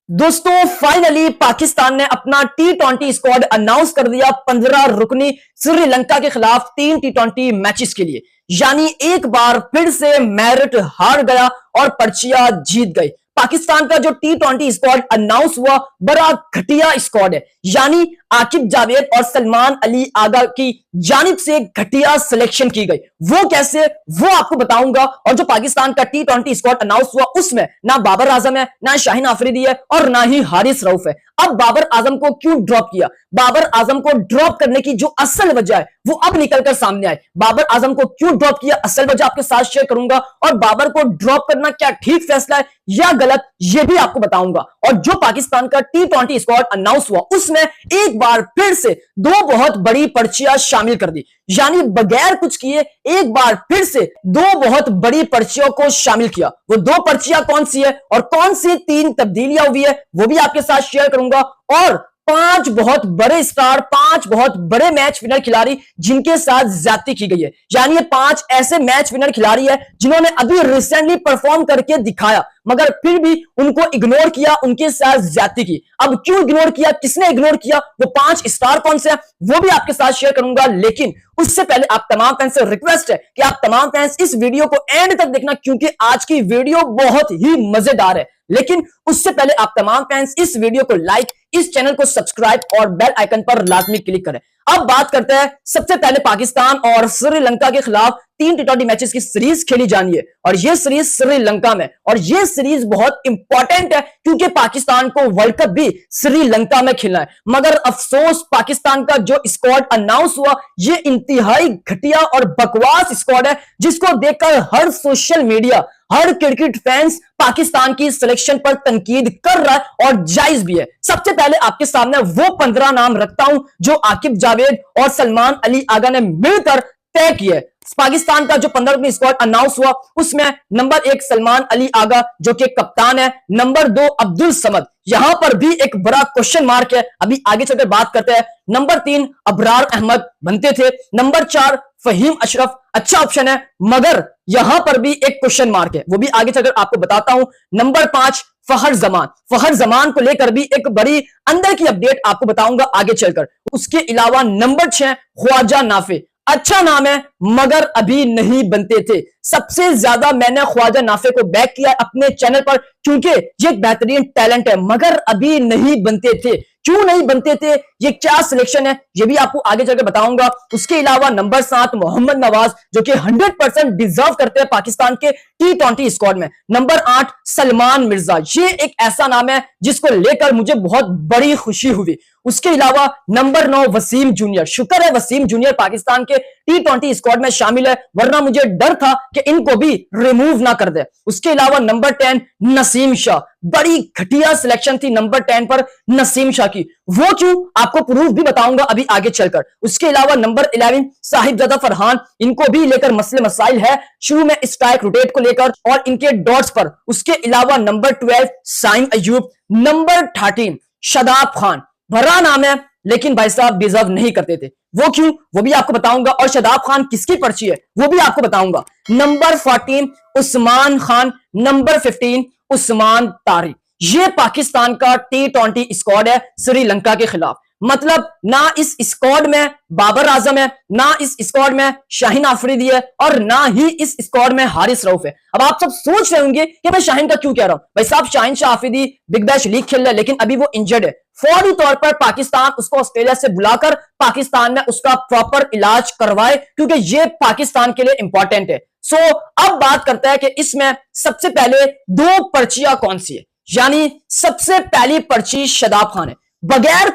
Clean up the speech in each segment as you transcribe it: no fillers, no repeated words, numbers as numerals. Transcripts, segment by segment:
दोस्तों फाइनली पाकिस्तान ने अपना T20 स्क्वाड अनाउंस कर दिया 15 रुकनी श्रीलंका के खिलाफ 3 T20 मैचेस के लिए। यानी एक बार फिर से मेरिट हार गया और पर्चियां जीत गई। पाकिस्तान का जो T20 स्क्वाड अनाउंस हुआ बड़ा घटिया स्क्वाड है। यानी आकिब जावेद और सलमान अली आगा की जानिब से घटिया सिलेक्शन की गई। वो कैसे, वो आपको बताऊंगा। और जो पाकिस्तान का T20 स्क्वाड अनाउंस हुआ उसमें ना बाबर आजम है, ना शाहीन आफरीदी है और ना ही हारिस रऊफ है। अब बाबर आजम को क्यों ड्रॉप किया? बाबर आजम को ड्रॉप करने की जो असल वजह है वो अब निकलकर सामने आए। बाबर आजम को क्यों ड्रॉप किया, असल वजह आपके साथ शेयर करूंगा। और बाबर को ड्रॉप करना क्या ठीक फैसला है या गलत, ये भी आपको बताऊंगा। और जो पाकिस्तान का T20 स्क्वाड अनाउंस हुआ उसमें एक बार फिर से दो बहुत बड़ी पर्चियां शामिल कर दी। यानी बगैर कुछ किए एक बार फिर से दो बहुत बड़ी पर्चियों को शामिल किया। वो दो पर्चियां कौन सी है और कौन सी 3 तब्दीलियां हुई है वो भी आपके साथ शेयर करूंगा। और 5 बहुत बड़े स्टार, 5 बहुत बड़े मैच विनर खिलाड़ी जिनके साथ ज्यादती की गई है। यानी ये 5 ऐसे मैच विनर खिलाड़ी है जिन्होंने अभी रिसेंटली परफॉर्म करके दिखाया मगर फिर भी उनको इग्नोर किया, उनके साथ ज्यादती की। अब क्यों इग्नोर किया, किसने इग्नोर किया, वो 5 स्टार कौन से हैं वो भी आपके साथ शेयर करूंगा। लेकिन उससे पहले आप तमाम फैंस से रिक्वेस्ट है कि आप तमाम फैंस इस वीडियो को एंड तक देखना क्योंकि आज की वीडियो बहुत ही मजेदार है। लेकिन उससे पहले आप तमाम फैंस इस वीडियो को लाइक, इस चैनल को सब्सक्राइब और बेल आइकन पर लाजमी क्लिक करें। अब बात करते हैं सबसे पहले पाकिस्तान और श्रीलंका के खिलाफ 3 T20 मैचेस की सीरीज खेली जानी है और यह सीरीज श्रीलंका में। और यह सीरीज बहुत इंपॉर्टेंट है क्योंकि पाकिस्तान को वर्ल्ड कप भी श्रीलंका में खेलना है। मगर अफसोस पाकिस्तान का जो स्क्वाड अनाउंस हुआ यह इंतहाई घटिया और बकवास स्क्वाड है जिसको देखकर हर सोशल मीडिया, हर क्रिकेट फैंस पाकिस्तान की सिलेक्शन पर तनकीद कर रहा है और जायज भी है। सबसे पहले आपके सामने वो 15 नाम रखता हूं जो आकिब जावेद और सलमान अली आगा ने मिलकर तय किए। पाकिस्तान का जो 15वीं स्क्वाड अनाउंस हुआ उसमें नंबर 1 सलमान अली आगा जो कि कप्तान है, नंबर 2 अब्दुल समद, यहां पर भी एक बड़ा क्वेश्चन मार्क है, अभी आगे चलकर बात करते हैं। नंबर 3 अबरार अहमद बनते थे, नंबर 4 फहीम अशरफ, अच्छा ऑप्शन है मगर यहां पर भी एक क्वेश्चन मार्क है, वो भी आगे चलकर आपको बताता हूं। नंबर 5 फहर जमान को लेकर भी एक बड़ी अंदर की अपडेट आपको बताऊंगा आगे चलकर। उसके अलावा नंबर 6 ख्वाजा नाफे, अच्छा नाम है मगर अभी नहीं बनते थे। सबसे ज्यादा मैंने ख्वाजा नाफे को बैक किया अपने चैनल पर क्योंकि ये एक बेहतरीन टैलेंट है मगर अभी नहीं बनते थे। क्यों नहीं बनते थे, ये क्या सिलेक्शन है, ये भी आपको आगे चलकर बताऊंगा। उसके अलावा नंबर 7 मोहम्मद नवाज जो कि 100% डिजर्व करते हैं पाकिस्तान के T20 स्क्वाड में। नंबर 8 सलमान मिर्जा, ये एक ऐसा नाम है जिसको लेकर मुझे बहुत बड़ी खुशी हुई। उसके अलावा नंबर 9 वसीम जूनियर, शुक्र है वसीम जूनियर पाकिस्तान के T20 स्क्वाड में शामिल है वरना मुझे डर था कि इनको भी रिमूव ना कर दे। उसके अलावा नंबर 10 नसीम शाह, बड़ी घटिया सिलेक्शन थी नंबर 10 पर नसीम शाह की, वो क्यों आपको प्रूफ भी बताऊंगा अभी आगे चलकर। उसके अलावा नंबर 11 साहिबजादा फरहान, इनको भी लेकर मसले मसाइल है शुरू में स्ट्राइक रोटेट को लेकर और इनके डॉट्स पर। उसके अलावा नंबर 12 साइम अयूब, नंबर 13 शदाब खान, भरा नाम है लेकिन भाई साहब डिजर्व नहीं करते थे, वो क्यों वो भी आपको बताऊंगा। और शदाब खान किसकी पर्ची है वो भी आपको बताऊंगा। नंबर 14 उस्मान खान, नंबर 15 उस्मान तारिक, ये पाकिस्तान का T20 स्क्वाड है श्रीलंका के खिलाफ। मतलब ना इस स्क्वाड में बाबर आजम है, ना इस स्क्वाड में शाहीन आफरीदी है और ना ही इस स्क्वाड में हारिस रऊफ है। अब आप सब सोच रहे होंगे कि मैं शाहीन का क्यों कह रहा हूं। भाई साहब Shaheen Shah Afridi big bash league खेल रहा है लेकिन अभी वो इंजर्ड है। फौरी तौर पर पाकिस्तान उसको ऑस्ट्रेलिया से बुलाकर पाकिस्तान में उसका प्रॉपर इलाज करवाए क्योंकि ये पाकिस्तान के लिए इंपॉर्टेंट है। सो अब बात करते हैं कि इसमें सबसे पहले 2 पर्चियां कौन सी है। यानी सबसे पहली पर्ची शदाब खान है। बगैर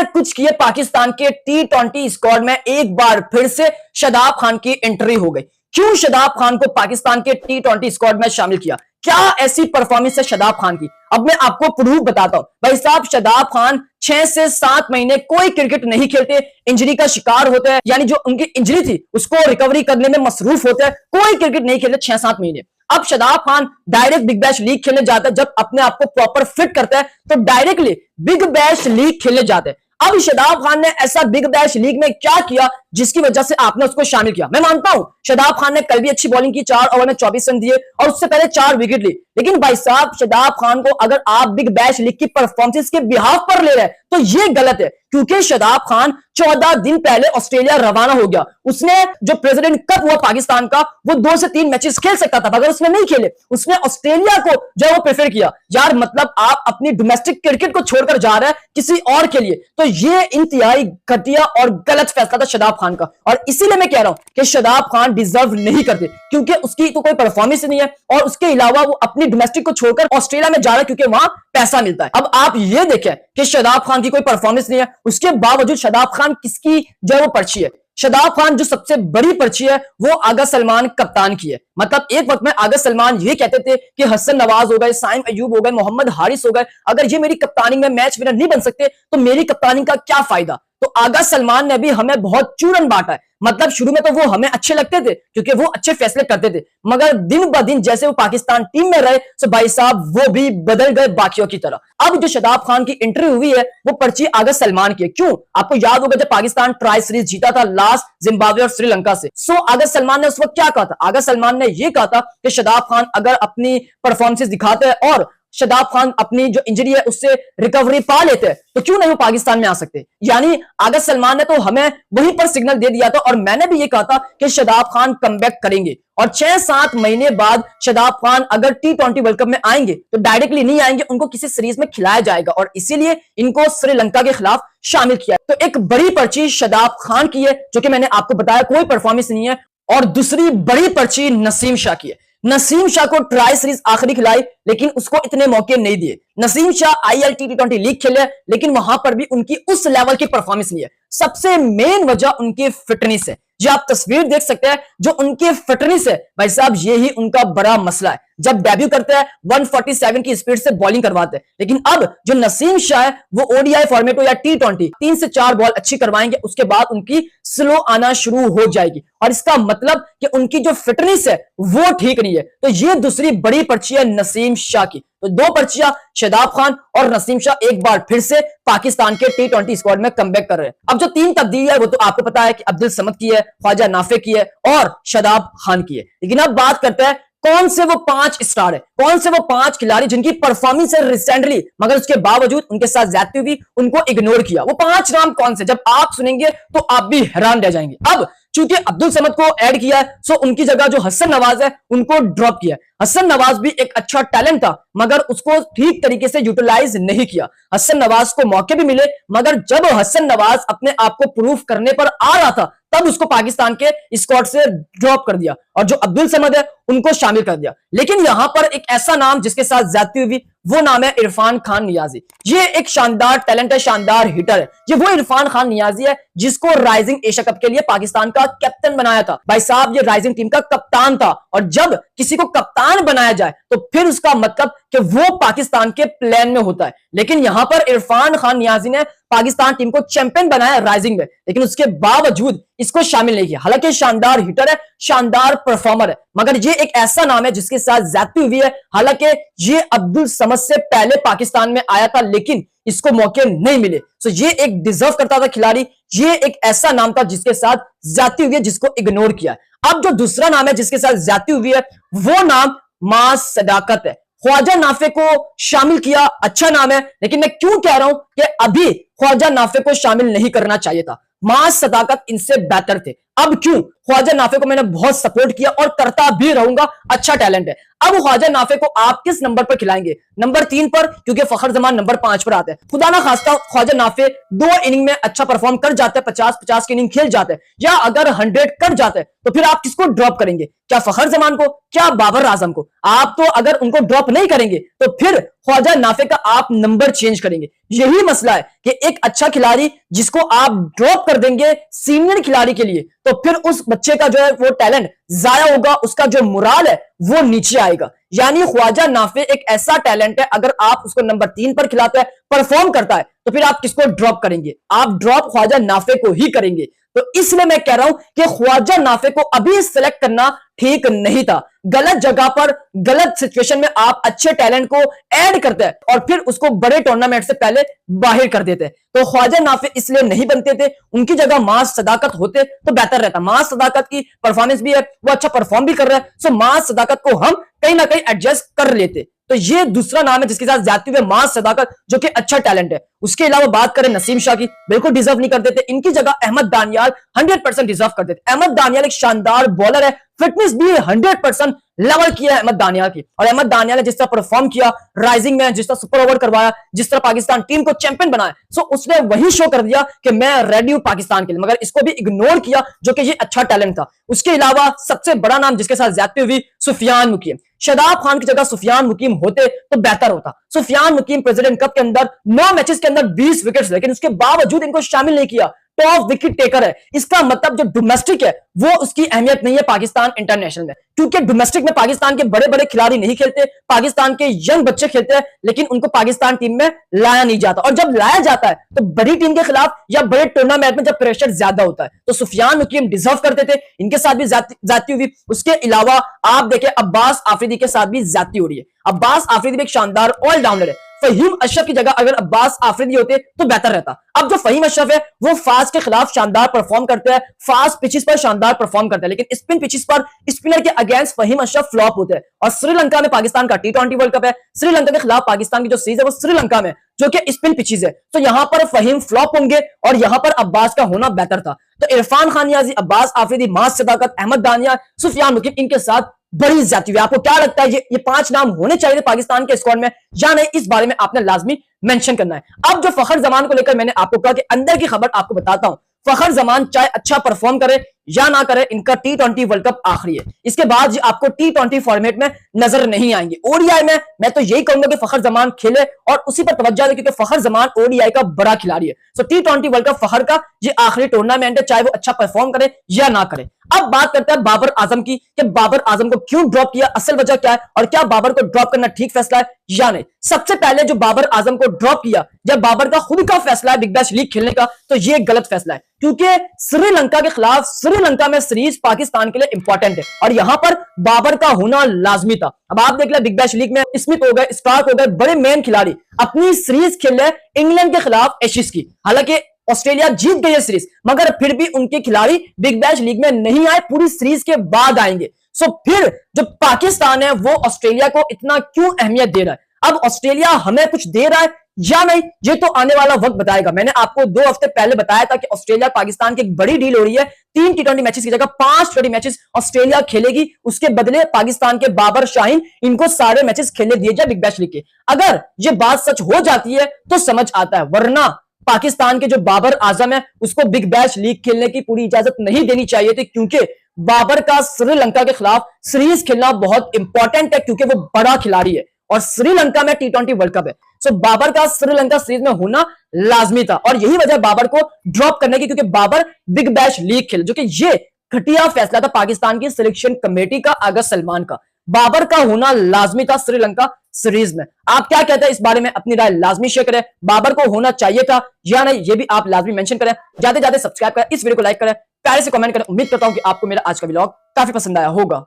कुछ किए पाकिस्तान के T20 स्क्वाड में एक बार फिर से शदाब खान की एंट्री हो गई। क्यों शदाब खान को पाकिस्तान के T20 स्क्वाड में शामिल किया, क्या ऐसी परफॉर्मेंस है शदाब खान की, अब मैं आपको प्रूफ बताता हूं। भाई साहब शदाब खान 6 से 7 महीने कोई क्रिकेट नहीं खेलते, इंजरी का शिकार होते हैं, यानी जो उनकी इंजरी थी उसको रिकवरी करने में मसरूफ होते हैं, कोई क्रिकेट नहीं खेलते 6-7 महीने। अब Shadab Khan direct big bash league खेलने जाता है, जब अपने आप को प्रॉपर फिट करता है तो डायरेक्टली बिग बैश लीग खेलने जाते हैं। अब शादाब खान ने ऐसा बिग बैश लीग में क्या किया जिसकी वजह से आपने उसको शामिल किया? मैं मानता हूं शादाब खान ने कल भी अच्छी बॉलिंग की, 4 ओवर में 24 रन दिए और उससे पहले 4 विकेट ली, लेकिन भाई साहब शादाब खान को अगर आप बिग बैश लीग की परफॉर्मेंस के बिहाफ पर ले रहे हैं तो ये गलत है, क्योंकि शादाब खान 14 दिन पहले ऑस्ट्रेलिया रवाना हो गया। उसने जो प्रेसिडेंट कप हुआ पाकिस्तान का, वो 2 से 3 मैचेस खेल सकता था, मगर उसने नहीं खेले, उसने ऑस्ट्रेलिया को जो वो प्रेफर किया। यार मतलब आप अपनी डोमेस्टिक क्रिकेट को छोड़कर जा रहे हैं किसी और के लिए, तो ये इंतहाई घटिया और गलत फैसला था शादाब खान का। और इसीलिए मैं कह रहा हूं कि शादाब खान डिजर्व नहीं करते, क्योंकि उसकी तो कोई परफॉर्मेंस नहीं है और उसके अलावा वो अपनी डोमेस्टिक को छोड़कर ऑस्ट्रेलिया में जा रहा है क्योंकि वहां पैसा मिलता है। अब आप ये देखें कि शादाब खान की कोई परफॉर्मेंस नहीं है, उसके बावजूद शादाब खान किसकी जो वो पर्ची है? शादाब खान जो सबसे बड़ी पर्ची है वो आगा सलमान कप्तान की है। मतलब एक वक्त में आगा सलमान ये कहते थे कि हसन नवाज हो गए, साइम अयूब हो गए, मोहम्मद हारिस हो गए, अगर ये मेरी कप्तानी में मैच विनर नहीं बन सकते तो मेरी कप्तानी का क्या फायदा? तो आगा सलमान ने भी हमें बहुत चूरन बांटा है। मतलब शुरू में तो वो हमें अच्छे लगते थे क्योंकि वो अच्छे फैसले करते थे, मगर दिन ब दिन जैसे वो पाकिस्तान टीम में रहे तो भाई साहब वो भी बदल गए बाकियों की तरह। अब जो शादाब खान की एंट्री हुई है वो पर्ची आगा सलमान की है। क्यों? आपको याद होगा जब पाकिस्तान ट्राई सीरीज जीता था लास्ट जिम्बाब्वे और श्रीलंका से, सो आगा सलमान ने उस वक्त क्या कहा था? आगा सलमान ने यह कहा था कि शादाब खान अगर अपनी परफॉर्मेंस दिखाते हैं और शादाब खान अपनी जो इंजरी है उससे रिकवरी पा लेते हैं तो क्यों नहीं वो पाकिस्तान में आ सकते। यानी आगा सलमान ने तो हमें वहीं पर सिग्नल दे दिया था और मैंने भी ये कहा था कि शादाब खान कमबैक करेंगे और 6-7 महीने बाद शादाब खान अगर T20 वर्ल्ड कप में आएंगे तो डायरेक्टली नहीं आएंगे, उनको किसी सीरीज में खिलाया जाएगा और इसीलिए इनको श्रीलंका के खिलाफ शामिल किया। तो एक बड़ी पर्ची शादाब खान की है जो कि मैंने आपको बताया कोई परफॉर्मेंस नहीं है, और दूसरी बड़ी पर्ची नसीम शाह की है। नसीम शाह को ट्राई सीरीज आखिरी खिलाई लेकिन उसको इतने मौके नहीं दिए। Naseem Shah ILT T20 league खेले लेकिन वहां पर भी उनकी उस लेवल की परफॉर्मेंस नहीं है। सबसे मेन वजह उनकी फिटनेस है, जो आप तस्वीर देख सकते हैं, जो उनकी फिटनेस है भाई साहब यही उनका बड़ा मसला है। जब डेब्यू करते हैं 147 की स्पीड से बॉलिंग करवाते हैं, लेकिन अब जो नसीम शाह है वो ODI फॉर्मेट हो या T20 3 से 4 बॉल अच्छी करवाएंगे, उसके बाद उनकी स्लो आना शुरू हो जाएगी और इसका मतलब कि उनकी जो फिटनेस है वो ठीक नहीं है। तो ये दूसरी बड़ी पर्ची है नसीम शाह की। तो 2 पर्चियां शादाब खान और नसीम शाह एक बार फिर से पाकिस्तान के T20 स्क्वाड में कमबैक कर रहे हैं। अब जो 3 तब्दीली है वो तो आपको पता है कि अब्दुल समद की है, ख्वाजा नाफे की है और शादाब खान की है। लेकिन अब बात करते हैं कौन से वो 5 स्टार है, कौन से वो 5 खिलाड़ी जिनकी परफॉर्मेंस है रिसेंटली मगर उसके बावजूद उनके साथ ज्यादती हुई, उनको इग्नोर किया। वो 5 नाम कौन से? जब आप सुनेंगे तो आप भी हैरान रह जाएंगे। अब चूंकि अब्दुल समद को ऐड किया है सो उनकी जगह जो हसन नवाज है उनको ड्रॉप किया। हसन नवाज भी एक अच्छा टैलेंट था मगर उसको ठीक तरीके से यूटिलाइज नहीं किया। हसन नवाज को मौके भी मिले मगर जब हसन नवाज अपने आप को प्रूफ करने पर आ रहा था तब उसको पाकिस्तान के स्क्वाड से ड्रॉप कर दिया और जो अब्दुल समद है उनको शामिल कर दिया। लेकिन यहां पर एक ऐसा नाम जिसके साथ ज्यादती हुई वो नाम है इरफान खान नियाजी। ये एक शानदार टैलेंट है, शानदार हिटर है। ये वो इरफान खान नियाजी है जिसको राइजिंग एशिया कप के लिए पाकिस्तान का कैप्टन बनाया था। भाई साहब ये राइजिंग टीम का कप्तान था और जब किसी को कप्तान बनाया जाए तो फिर उसका मतलब कि वो पाकिस्तान के प्लान में होता है। लेकिन यहां पर इरफान खान नियाजी ने पाकिस्तान टीम को चैंपियन बनाया राइजिंग में, लेकिन उसके बावजूद इसको शामिल नहीं किया। हालांकि शानदार हिटर है, शानदार परफॉर्मर है, मगर ये एक ऐसा नाम है जिसके साथ ज्यादती हुई है। हालांकि ये अब्दुल समद से पहले पाकिस्तान में आया था लेकिन इसको मौके नहीं मिले। सो ये एक डिजर्व करता था खिलाड़ी, ये एक ऐसा नाम था जिसके साथ ज्यादती हुई है जिसको इग्नोर किया। अब जो दूसरा नाम है जिसके साथ ज्यादती हुई है वो नाम मां सदाकत है। ख्वाजा नाफे को शामिल किया, अच्छा नाम है, लेकिन मैं क्यों कह रहा हूं कि अभी ख्वाजा नाफे को शामिल नहीं करना चाहिए था। मां सदाकत इनसे बेहतर थे। अब क्यों? ख्वाजा नाफे को मैंने बहुत सपोर्ट किया और करता भी रहूंगा, अच्छा टैलेंट है। अब ख्वाजा नाफे को आप किस नंबर पर खिलाएंगे? नंबर 3 पर, क्योंकि फखर जमान नंबर 5 पर आते हैं। खुदा ना खास्ता ख्वाजा नाफे 2 इनिंग में अच्छा परफॉर्म कर जाते हैं, 50-50 की इनिंग खेल जाते हैं, या अगर 100 कर जाते हैं तो फिर आप किसको ड्रॉप करेंगे? क्या फखर जमान को? क्या बाबर आजम को? आप तो अगर उनको ड्रॉप नहीं करेंगे तो फिर ख्वाजा नाफे का आप नंबर चेंज करेंगे। यही मसला है कि एक अच्छा खिलाड़ी जिसको आप ड्रॉप कर देंगे सीनियर खिलाड़ी के लिए तो फिर उस बच्चे का जो है वो टैलेंट जाया होगा, उसका जो मुराल है वो नीचे आएगा। यानी ख्वाजा नाफे एक ऐसा टैलेंट है, अगर आप उसको नंबर 3 पर खिलाते हैं, परफॉर्म करता है, तो फिर आप किसको ड्रॉप करेंगे? आप ड्रॉप ख्वाजा नाफे को ही करेंगे। तो इसलिए मैं कह रहा हूं कि ख्वाजा नाफे को अभी सिलेक्ट करना ठीक नहीं था। गलत जगह पर गलत सिचुएशन में आप अच्छे टैलेंट को ऐड करते हैं और फिर उसको बड़े टूर्नामेंट से पहले बाहर कर देते हैं। तो ख्वाजा नाफी इसलिए नहीं बनते थे, उनकी जगह मास सदाकत होते तो बेहतर रहता। मास सदाकत की परफॉर्मेंस भी है, वो अच्छा परफॉर्म भी कर रहा है, सो मास सदाकत को हम कहीं ना कहीं एडजस्ट कर लेते। तो ये दूसरा नाम है जिसके साथ जाती हुई मास सदाकत, जो कि अच्छा टैलेंट है। उसके अलावा बात करें नसीम शाह की, बिल्कुल डिजर्व नहीं करते थे, इनकी जगह अहमद दानियाल 100% डिजर्व करते थे। अहमद दानियाल एक शानदार बॉलर है, फिटनेस भी 100% लेवल किया है अहमद दानियाल की। और अहमद दानियाल ने जिस तरह परफॉर्म किया राइजिंग में, जिस तरह सुपर ओवर करवाया, जिस तरह पाकिस्तान टीम को चैंपियन बनाया, सो उसने वही शो कर दिया कि मैं रेडी हूं पाकिस्तान के लिए, मगर इसको भी इग्नोर किया जो कि ये अच्छा टैलेंट था। उसके अलावा सबसे बड़ा नाम जिसके साथ ज्यादती हुई सुफियान मुकीम। शादाब खान की जगह सुफियान मुकीम होते तो बेहतर होता। सुफियान मुकीम प्रेसिडेंट कप के अंदर 9 मैचेस के अंदर 20 विकेट्स, लेकिन उसके बावजूद इनको शामिल नहीं किया। टॉप विकेट टेकर है, इसका मतलब जो डोमेस्टिक है वो उसकी अहमियत नहीं है पाकिस्तान इंटरनेशनल में, क्योंकि डोमेस्टिक में पाकिस्तान के बड़े बड़े खिलाड़ी नहीं खेलते, पाकिस्तान के यंग बच्चे खेलते हैं, लेकिन उनको पाकिस्तान टीम में लाया नहीं जाता। और जब लाया जाता है तो बड़ी टीम के खिलाफ या बड़े टूर्नामेंट में जब प्रेशर ज्यादा होता है, तो सुफियान मुकीम डिजर्व करते थे, इनके साथ भी जाती हुई। उसके अलावा आप देखें अब्बास आफरीदी के साथ भी ज्यादती हो रही है। अब्बास आफरीदी भी एक शानदार ऑलराउंडर है, फहीम अशरफ की जगह अगर अब्बास आफरीदी होते तो बेहतर रहता। अब जो फहीम अशरफ है वो फास्ट के खिलाफ शानदार परफॉर्म करते हैं, फास्ट पिचेस पर शानदार परफॉर्म करते हैं, लेकिन स्पिन पिचेस पर स्पिनर के अगेंस्ट फहीम अशरफ फ्लॉप होते हैं। और श्रीलंका में पाकिस्तान का T20 वर्ल्ड कप है, श्रीलंका के खिलाफ पाकिस्तान की जो सीरीज है वो श्रीलंका में, जो कि स्पिन पिचेस है, तो यहां पर फहीम फ्लॉप होंगे और यहां पर अब्बास का होना बेहतर था। तो इरफान खान नियाजी, अब्बास आफरीदी, मास सदाकत, अहमद दानिया, सुफियान मुकीम, इनके साथ बड़ी ज्यादती हुई। आपको क्या लगता है ये 5 नाम होने चाहिए पाकिस्तान के स्क्वाड में या नहीं, इस बारे में आपने लाजमी मेंशन करना है। अब जो फखर जमान को लेकर मैंने आपको कहा कि अंदर की खबर आपको बताता हूं। फखर जमान चाहे अच्छा परफॉर्म करे या ना करे, इनका T20 वर्ल्ड कप आखिरी है, इसके बाद आपको T20 फॉर्मेट में नजर नहीं आएंगे। ओडीआई में मैं तो यही कहूंगा कि फखर जमान खेले और उसी पर तवज्जो दे, क्योंकि फखर जमान ओडीआई का बड़ा खिलाड़ी है। सो T20 वर्ल्ड कप फखर का ये आखिरी टूर्नामेंट है, चाहे वो अच्छा परफॉर्म करे या ना करे। अब बात करते हैं बाबर आजम की, कि बाबर आजम को क्यों ड्रॉप किया, असल वजह क्या है, और क्या बाबर को ड्रॉप करना ठीक फैसला है या नहीं। सबसे पहले जो बाबर आजम को ड्रॉप किया, जब बाबर का खुद का फैसला है बिग बैश लीग खेलने का, तो ये गलत फैसला है, क्योंकि श्रीलंका के खिलाफ श्रीलंका में सीरीज पाकिस्तान के लिए इंपॉर्टेंट है और यहां पर बाबर का होना लाजमी था। अब आप देख ले बिग बैश लीग में स्मिथ हो गए, स्टार्क हो गए, बड़े मेन खिलाड़ी अपनी सीरीज खेल रहे इंग्लैंड के खिलाफ एशिज की। हालांकि ऑस्ट्रेलिया जीत गई है सीरीज, मगर फिर भी उनके खिलाड़ी बिग बैश लीग में नहीं आए, पूरी सीरीज के बाद आएंगे। सो फिर जो पाकिस्तान है वो ऑस्ट्रेलिया को इतना क्यों अहमियत दे रहा है, अब ऑस्ट्रेलिया हमें कुछ दे रहा है या नहीं, ये तो आने वाला वक्त बताएगा। मैंने आपको 2 हफ्ते पहले बताया था कि ऑस्ट्रेलिया पाकिस्तान की एक बड़ी डील हो रही है, 3 T20 मैचेस की जगह 5 T20 मैचेस ऑस्ट्रेलिया खेलेगी, उसके बदले पाकिस्तान के बाबर शाहीन इनको सारे मैचेस खेलने दिए जाए बिग बैश लीग के। अगर ये बात सच हो जाती है तो समझ आता है, वरना पाकिस्तान के जो बाबर आजम है उसको बिग बैश लीग खेलने की पूरी इजाजत नहीं देनी चाहिए थी, क्योंकि बाबर का श्रीलंका के खिलाफ सीरीज खेलना बहुत इंपॉर्टेंट है, क्योंकि वो बड़ा खिलाड़ी है और श्रीलंका में T20 वर्ल्ड कप है। सो बाबर का श्रीलंका सीरीज में होना लाजमी था और यही वजह बाबर को ड्रॉप करने की, क्योंकि बाबर बिग बैश लीग खेल, जो कि ये घटिया फैसला था पाकिस्तान की सिलेक्शन कमेटी का, अगस्त सलमान का। बाबर का होना लाजमी था श्रीलंका सीरीज में। आप क्या कहते हैं इस बारे में, अपनी राय लाजमी शेयर करें, बाबर को होना चाहिए था या नहीं, ये भी आप लाजमी मेंशन करें। जाते जाते सब्सक्राइब करें, इस वीडियो को लाइक करें, प्यारे से कमेंट करें। उम्मीद करता हूं कि आपको मेरा आज का व्लॉग काफी पसंद आया होगा।